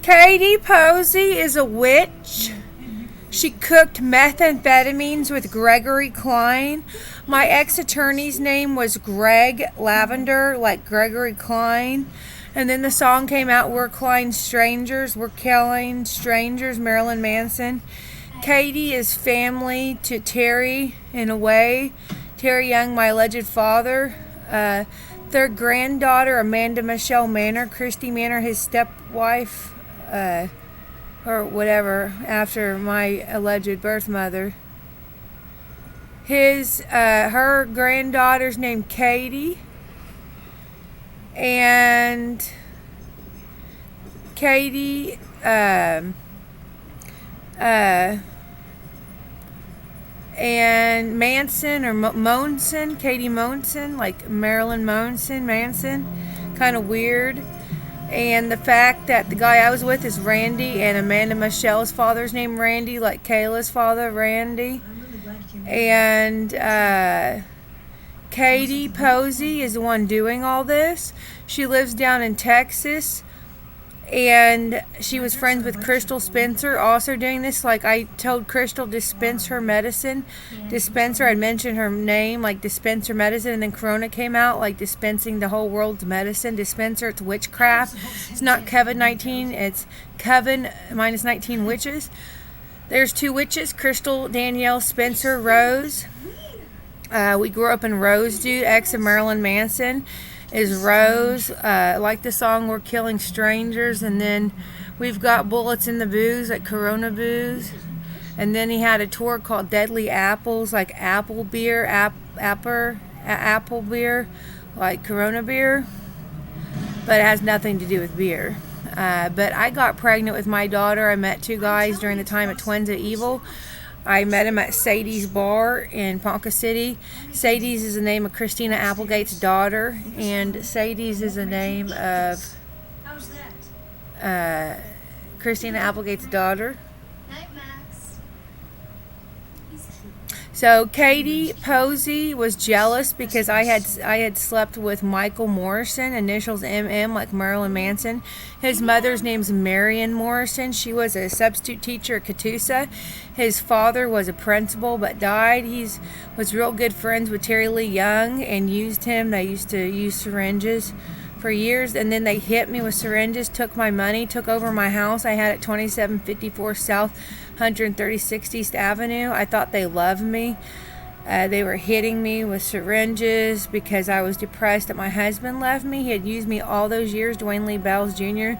Kayte Possey is a witch. She cooked methamphetamines with Gregory Kline. My ex-attorney's name was Greg Lavender, like Gregory Kline. And then the song came out, We're Kline Strangers, We're Killing Strangers, Marilyn Manson. Kayte is family to Terry, in a way. Terry Young, my alleged father. Their granddaughter, Amanda Michelle Manor, Christy Manor, his stepwife, or whatever, after my alleged birth mother. Her granddaughter's named Kayte, and Kayte, and Manson, or Monson, Kayte Monson, like Marilyn Manson, kind of weird. And the fact that the guy I was with is Randy, and Amanda Michelle's father's name Randy, like Kayla's father, Randy. And Kayte Possey is the one doing all this. She lives down in Texas, and she was friends with Crystal Spencer, also doing this. Like, I told Crystal dispense her medicine. Dispenser, I'd mentioned her name, like dispense her medicine, and then Corona came out, like dispensing the whole world's medicine. Dispenser, it's witchcraft. It's not COVID-19, it's Coven minus 19 witches. There's 2 witches, Crystal, Danielle, Spencer, Rose. We grew up in Rose, dude, ex of Marilyn Manson. Is Rose, like the song We're Killing Strangers, and then we've got Bullets in the Booze, like Corona Booze, and then he had a tour called Deadly Apples, like apple beer, apple beer, like Corona beer, but it has nothing to do with beer. But I got pregnant with my daughter. I met 2 guys during the time of Twins of Evil. I met him at Sadie's bar in Ponca City. Sadie's is the name of Christina Applegate's daughter, and Sadie's is the name of Christina Applegate's daughter. So Kayte Possey was jealous because I had slept with Michael Morrison, initials MM, like Marilyn Manson. His mother's name's Marion Morrison. She was a substitute teacher at Catoosa. His father was a principal but died. He was real good friends with Terry Lee Young and used him. They used to use syringes for years, and then they hit me with syringes, took my money, took over my house I had at 2754 South 136th East Avenue. I thought they loved me. They were hitting me with syringes because I was depressed that my husband left me. He had used me all those years, Dwayne Lee Bells Jr.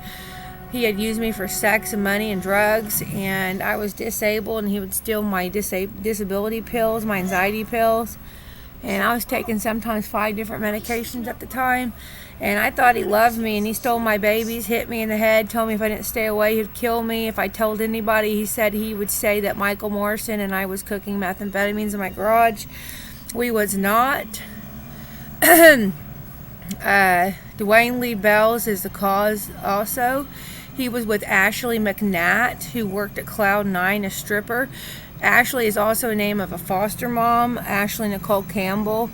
He had used me for sex and money and drugs, and I was disabled, and he would steal my disability pills, my anxiety pills. And I was taking sometimes 5 different medications at the time. And I thought he loved me, and he stole my babies, hit me in the head, told me if I didn't stay away, he'd kill me. If I told anybody, he said he would say that Michael Morrison and I was cooking methamphetamines in my garage. We was not. Dwayne Lee Bells is the cause also. He was with Ashley McNatt, who worked at Cloud 9, a stripper. Ashley is also a name of a foster mom, Ashley Nicole Campbell.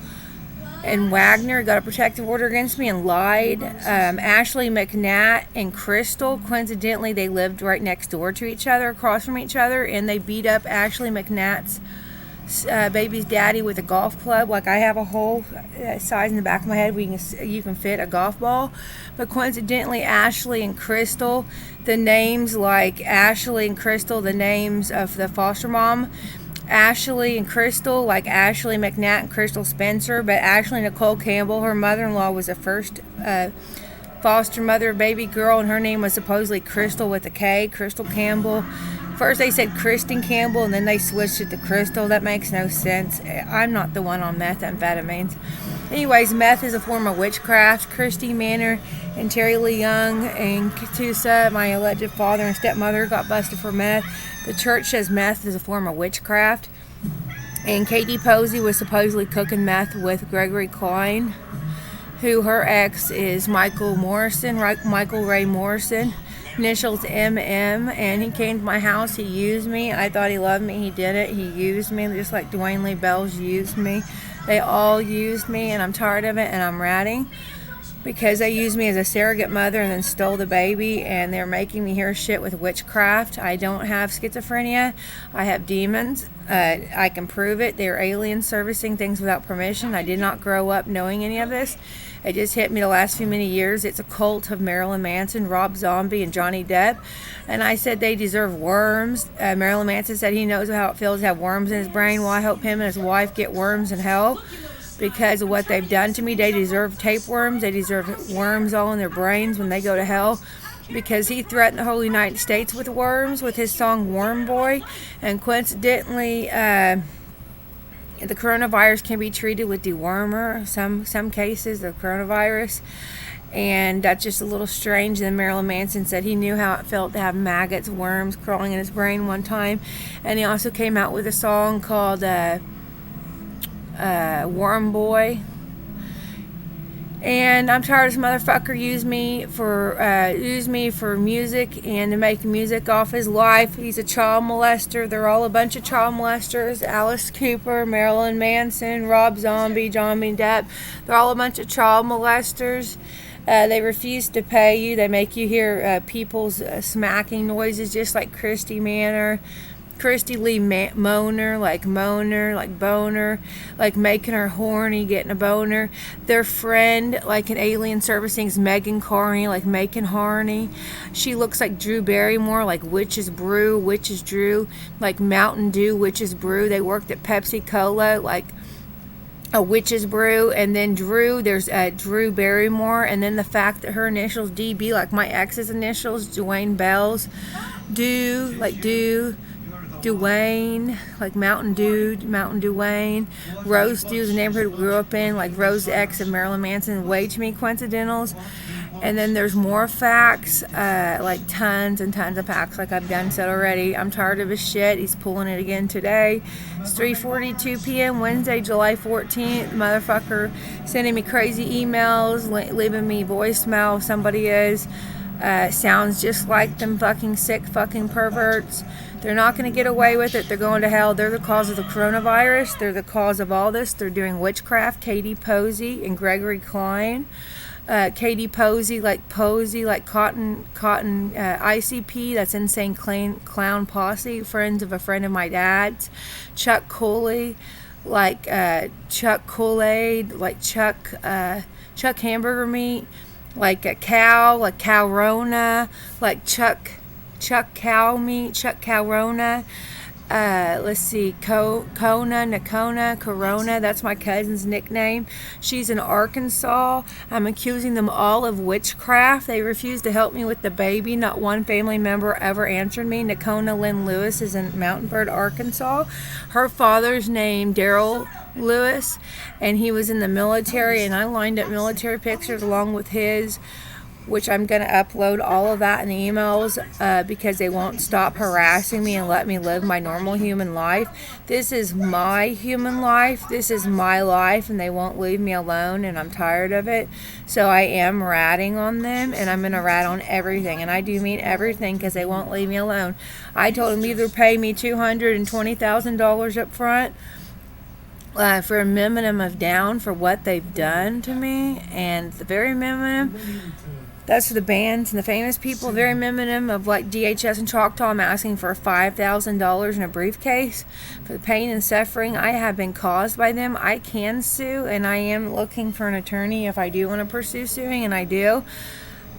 And Wagner got a protective order against me and lied. Ashley McNatt and Crystal, coincidentally, they lived right next door to each other, across from each other, and they beat up Ashley McNatt's baby's daddy with a golf club. Like, I have a hole size in the back of my head where you can fit a golf ball. But coincidentally, Ashley and Crystal, the names like Ashley and Crystal, the names of the foster mom, Ashley and Crystal, like Ashley McNatt and Crystal Spencer, but Ashley Nicole Campbell, her mother-in-law, was the first foster mother of baby girl, and her name was supposedly Crystal with a K, Crystal Campbell. First they said Kristen Campbell, and then they switched it to Crystal. That makes no sense. I'm not the one on methamphetamines. Anyways, meth is a form of witchcraft. Christy Manor and Terry Lee Young and Catoosa, my alleged father and stepmother, got busted for meth. The church says meth is a form of witchcraft. And Kayte Possey was supposedly cooking meth with Gregory Kline, who her ex is Michael Morrison, Michael Ray Morrison, initials MM, and he came to my house. He used me. I thought he loved me. He didn't. He used me just like Dwayne Lee Bells used me. They all used me, and I'm tired of it, and I'm ratting because they used me as a surrogate mother and then stole the baby, and they're making me hear shit with witchcraft. I don't have schizophrenia. I have demons. I can prove it. They're aliens servicing things without permission. I did not grow up knowing any of this. It just hit me the last few many years. It's a cult of Marilyn Manson, Rob Zombie, and Johnny Depp. And I said they deserve worms. Marilyn Manson said he knows how it feels to have worms in his brain. Well, I hope him and his wife get worms in hell because of what they've done to me. They deserve tapeworms. They deserve worms all in their brains when they go to hell, because he threatened the whole United States with worms with his song Worm Boy. And coincidentally, the coronavirus can be treated with dewormer, some cases, the coronavirus. And that's just a little strange. Then Marilyn Manson said he knew how it felt to have maggots, worms crawling in his brain one time. And he also came out with a song called Worm Boy. And I'm tired of this motherfucker use me for music and to make music off his life. He's a child molester. They're all a bunch of child molesters. Alice Cooper, Marilyn Manson, Rob Zombie, Johnny Depp. They're all a bunch of child molesters. They refuse to pay you. They make you hear people's smacking noises, just like Christy Manor. Christy Lee moaner, like boner, like making her horny, getting a boner. Their friend, like an alien servicing, is Megan Carney, like making horny. She looks like Drew Barrymore, like Witch's Brew, Witch's Drew, like Mountain Dew, Witch's Brew. They worked at Pepsi Cola, like a Witch's Brew. And then Drew, there's Drew Barrymore, and then the fact that her initials DB, like my ex's initials, Dwayne Bell's, Dew, like Dew. Dwayne, like Mountain Dew Wayne. Rose Dew is the neighborhood we grew up in, like Rose the ex of Marilyn Manson. Way too many coincidentals. And then there's more facts, like tons and tons of facts, like I've done said already. I'm tired of his shit. He's pulling it again today. It's 3:42 p.m. Wednesday, July 14th. Motherfucker sending me crazy emails, leaving me voicemail. Somebody is. Sounds just like them fucking sick fucking perverts. They're not going to get away with it. They're going to hell. They're the cause of the coronavirus. They're the cause of all this. They're doing witchcraft. Kayte Possey and Gregory Kline. Kayte Possey like cotton ICP. That's Insane Clown Posse. Friends of a friend of my dad's. Chuck Cooley, like Chuck Kool-Aid, like Chuck hamburger meat, like a cow, like cow Rona, like Chuck cow meat, Chuck cow Rona. Let's see, Nakona, Corona. That's my cousin's nickname. She's in Arkansas. I'm accusing them all of witchcraft. They refuse to help me with the baby. Not one family member ever answered me. Nakona Lynn Lewis is in Mountain Bird, Arkansas. Her father's name Daryl Lewis, and he was in the military, and I lined up military pictures along with his, which I'm going to upload all of that in the emails because they won't stop harassing me and let me live my normal human life. This is my human life. This is my life, and they won't leave me alone, and I'm tired of it. So I am ratting on them, and I'm going to rat on everything, and I do mean everything because they won't leave me alone. I told them either pay me $220,000 up front for a minimum of down for what they've done to me, and the very minimum, that's for the bands and the famous people, very minimum of like DHS and Choctaw. I'm asking for $5,000 in a briefcase for the pain and suffering I have been caused by them. I can sue, and I am looking for an attorney if I do want to pursue suing, and I do.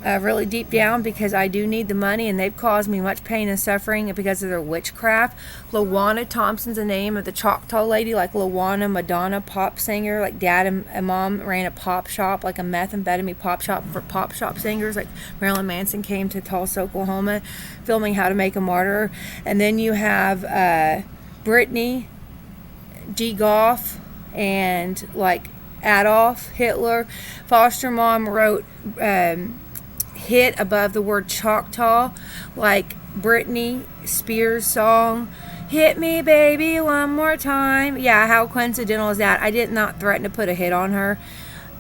Really deep down, because I do need the money, and they've caused me much pain and suffering because of their witchcraft. Lawana Thompson's the name of the Choctaw lady, like Lawana Madonna, pop singer. Like dad and mom ran a pop shop, like a methamphetamine pop shop for pop shop singers. Like Marilyn Manson came to Tulsa, Oklahoma, filming How to Make a Martyr. And then you have Brittany G. Goff and like Adolf Hitler. Foster mom wrote hit above the word Choctaw, like Britney Spears' song, "Hit Me Baby One More Time." Yeah, how coincidental is that? I did not threaten to put a hit on her.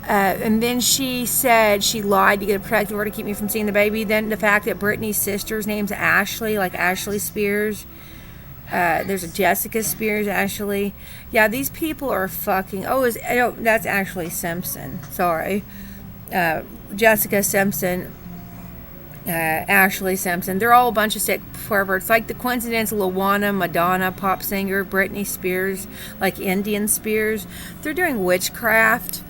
And then she said she lied to get a protective order to keep me from seeing the baby. Then the fact that Britney's sister's name's Ashley, like Ashley Spears. There's a Jessica Spears, Ashley. Yeah, these people are fucking... that's Ashley Simpson. Sorry. Jessica Simpson, Ashley Simpson. They're all a bunch of sick perverts. Like the coincidence, Luana, Madonna, pop singer, Britney Spears, like Indian Spears. They're doing witchcraft.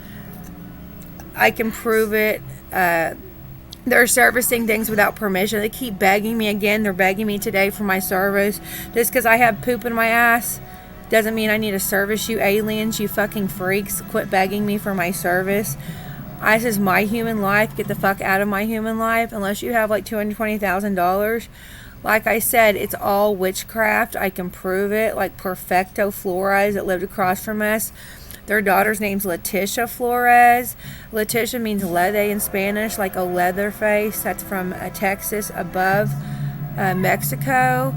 I can prove it. They're servicing things without permission. They keep begging me again. They're begging me today for my service. Just because I have poop in my ass doesn't mean I need to service you aliens, you fucking freaks. Quit begging me for my service. This is my human life. Get the fuck out of my human life. Unless you have like $220,000. Like I said, it's all witchcraft. I can prove it. Like Perfecto Flores that lived across from us. Their daughter's name's Letitia Flores. Letitia means leather in Spanish, like a leather face. That's from Texas above Mexico.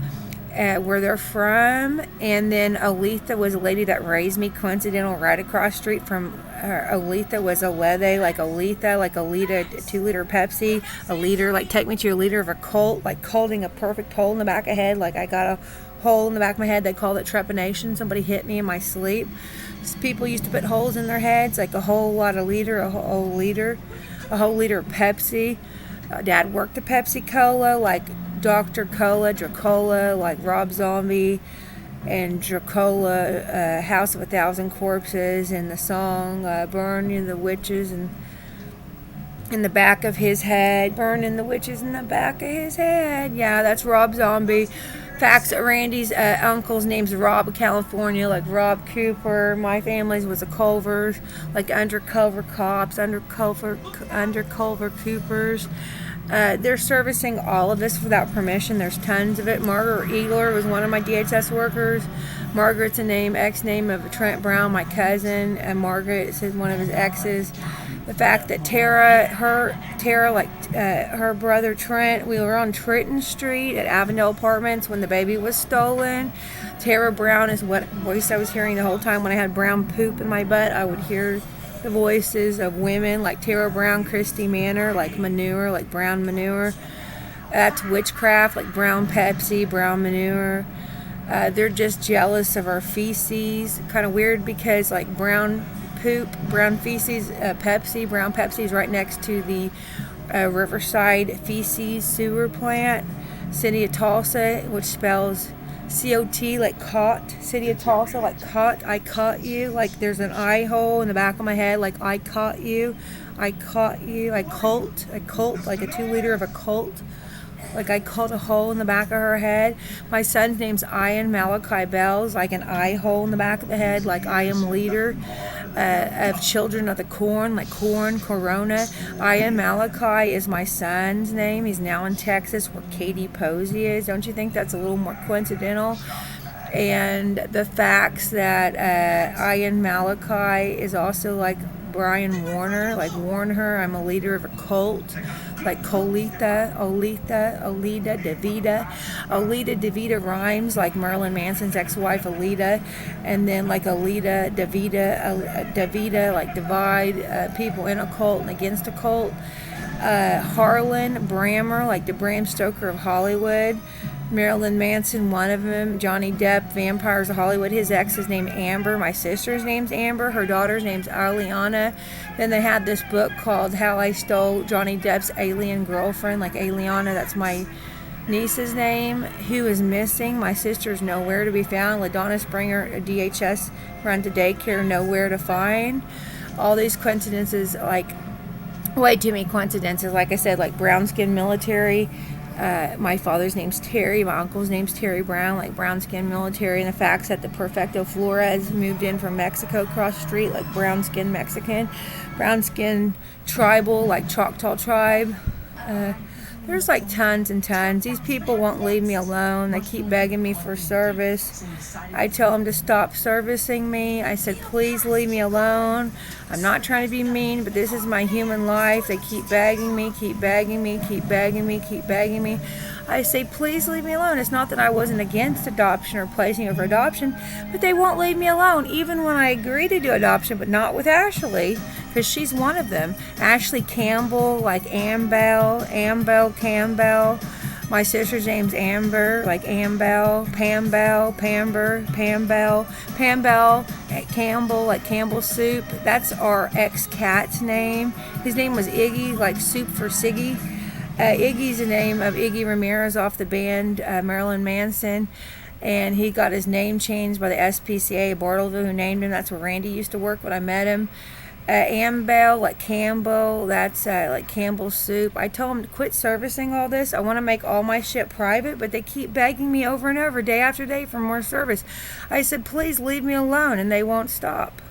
Where they're from. And then Aletha was a lady that raised me, coincidental, right across the street from her. Aletha was a lede, like Aletha, like a liter, 2-liter Pepsi, a liter, like take me to a liter of a Colt, like holding a perfect hole in the back of the head, like I got a hole in the back of my head. They call it trepanation. Somebody hit me in my sleep. People used to put holes in their heads, like a whole lot of liter, a whole liter of Pepsi. Dad worked at Pepsi Cola, like Dr. Cola, Dracola, like Rob Zombie, and Dracola, House of 1,000 Corpses, and the song Burning the Witches and in the back of his head. Burning the witches in the back of his head. Yeah, that's Rob Zombie. Facts, Randy's uncle's name's Rob California, like Rob Cooper. My family's was a Culvers, like undercover cops, undercover Coopers. They're servicing all of this without permission. There's tons of it. Margaret Eagler was one of my DHS workers. Margaret's a name, ex-name of Trent Brown, my cousin. And Margaret is one of his exes. The fact that her brother Trent, we were on Trenton Street at Avondale Apartments when the baby was stolen. Tara Brown is what voice I was hearing the whole time. When I had brown poop in my butt, I would hear the voices of women like Tara Brown, Christy Manor, like manure, like brown manure. That's witchcraft, like brown Pepsi, brown manure. They're just jealous of our feces. Kind of weird because like brown poop, brown feces, Pepsi, brown Pepsi is right next to the Riverside feces sewer plant. City of Tulsa, which spells C-O-T, like caught. City of Tulsa, like caught. I caught you. Like there's an eye hole in the back of my head, like I caught you. I caught you. I colt, like a 2-liter of a Colt. Like I caught a hole in the back of her head. My son's name's Ian Malachi Bells, like an eye hole in the back of the head, like I am leader of Children of the Corn, like corn, Corona. Ian Malachi is my son's name. He's now in Texas where Kayte Possey is. Don't you think that's a little more coincidental? And the facts that Ian Malachi is also like Brian Warner, like warn her, I'm a leader of a cult, like Colita, Olita, Alita, Davida. Alita, Davida rhymes like Marilyn Manson's ex-wife Alita, and then like Alita, Davida, like divide people in a cult and against a cult. Harlan Brammer, like the Bram Stoker of Hollywood. Marilyn Manson, one of them. Johnny Depp, Vampires of Hollywood. His ex is named Amber. My sister's name's Amber. Her daughter's name's Aliana. Then they had this book called How I Stole Johnny Depp's Alien Girlfriend. Like Aliana, that's my niece's name. Who is missing? My sister's nowhere to be found. LaDonna Springer, a DHS run to daycare, nowhere to find. All these coincidences, like way too many coincidences. Like I said, like brown skin military. My father's name's Terry. My uncle's name's Terry Brown, like brown skin military. And the facts that the Perfecto Flores moved in from Mexico across the street, like brown skin Mexican. Brown skin tribal, like Choctaw tribe. There's like tons and tons. These people won't leave me alone. They keep begging me for service. I tell them to stop servicing me. I said, please leave me alone. I'm not trying to be mean, but this is my human life. They keep begging me, keep begging me, keep begging me, keep begging me. I say, please leave me alone. It's not that I wasn't against adoption or placing it for adoption, but they won't leave me alone, even when I agree to do adoption, but not with Ashley, because she's one of them. Ashley Campbell, like Ambell Campbell, My sister's name's Amber, like Ambell, Pambell, Pamber, Pambell, Pambell, Campbell, like Campbell Soup. That's our ex-cat's name. His name was Iggy, like soup for Siggy. Iggy's the name of Iggy Ramirez off the band Marilyn Manson. And he got his name changed by the SPCA, Bartleville, who named him. That's where Randy used to work when I met him. Ambell, like Campbell, that's like Campbell Soup. I told him to quit servicing all this. I want to make all my shit private, but they keep begging me over and over, day after day, for more service. I said, please leave me alone, and they won't stop.